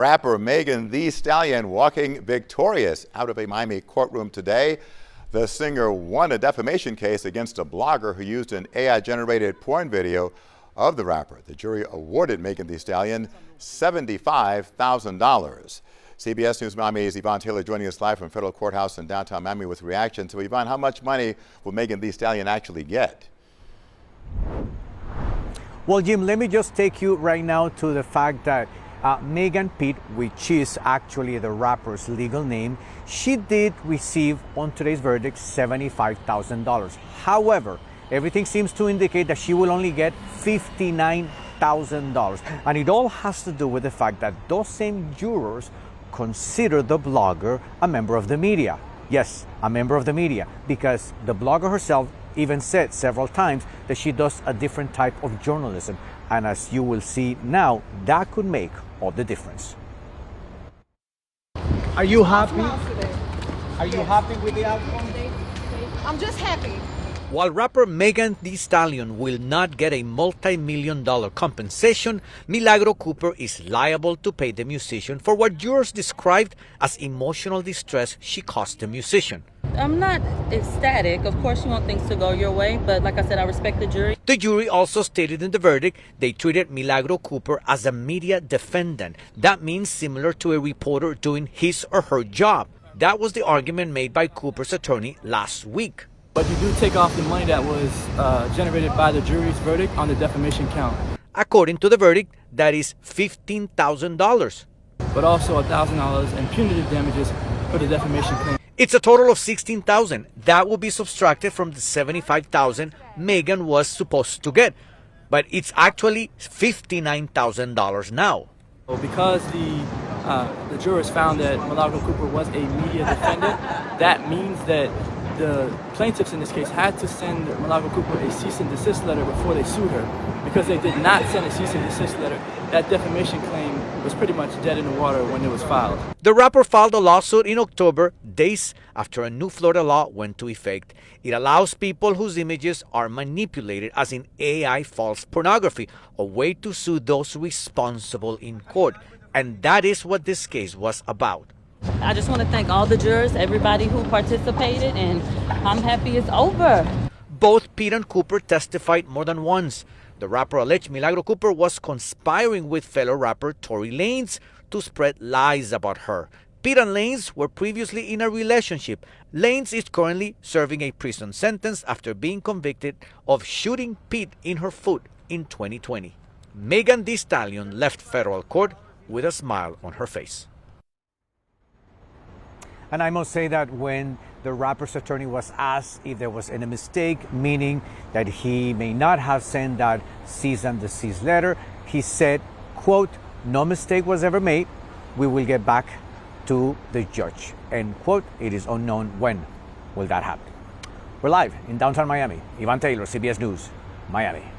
Rapper Megan Thee Stallion walking victorious out of a Miami courtroom today. The singer won a defamation case against a blogger who used an AI-generated porn video of the rapper. The jury awarded Megan Thee Stallion $75,000. CBS News Miami's Yvonne Taylor joining us live from Federal Courthouse in downtown Miami with reaction. So Yvonne, how much money will Megan Thee Stallion actually get? Well, Jim, let me just take you right now to the fact that Megan Pitt, which is actually the rapper's legal name, she did receive on today's verdict $75,000. However, everything seems to indicate that she will only get $59,000. And it all has to do with the fact that those same jurors consider the blogger a member of the media. Yes, a member of the media, because the blogger herself even said several times that she does a different type of journalism. And as you will see now, that could make all the difference. Are you happy? Are you happy with the outcome? I'm just happy. While rapper Megan Thee Stallion will not get a multi-million-dollar compensation, Milagro Cooper is liable to pay the musician for what jurors described as emotional distress she caused the musician. I'm not ecstatic. Of course you want things to go your way, but like I said, I respect the jury. The jury also stated in the verdict they treated Milagro Cooper as a media defendant. That means similar to a reporter doing his or her job. That was the argument made by Cooper's attorney last week. But you do take off the money that was generated by the jury's verdict on the defamation count. According to the verdict, that is $15,000. But also $1,000 in punitive damages for the defamation claim. It's a total of $16,000. That will be subtracted from the $75,000 Megan was supposed to get. But it's actually $59,000 now. Because the jurors found that Milagro Cooper was a media defendant, that means that the plaintiffs in this case had to send Milagro Cooper a cease and desist letter before they sued her. Because they did not send a cease and desist letter, that defamation claim was pretty much dead in the water when it was filed. The rapper filed a lawsuit in October, days after a new Florida law went into effect. It allows people whose images are manipulated, as in AI false pornography, a way to sue those responsible in court. And that is what this case was about. I just want to thank all the jurors, everybody who participated, and I'm happy it's over. Both Pitt and Cooper testified more than once. The rapper alleged Milagro Cooper was conspiring with fellow rapper Tory Lanez to spread lies about her. Pitt and Lanez were previously in a relationship. Lanez is currently serving a prison sentence after being convicted of shooting Pitt in her foot in 2020. Megan Thee Stallion left federal court with a smile on her face. And I must say that when the rapper's attorney was asked if there was any mistake, meaning that he may not have sent that cease and desist letter, he said, quote, "No mistake was ever made. We will get back to the judge." End quote. It is unknown when will that happen. We're live in downtown Miami. Yvonne Taylor, CBS News, Miami.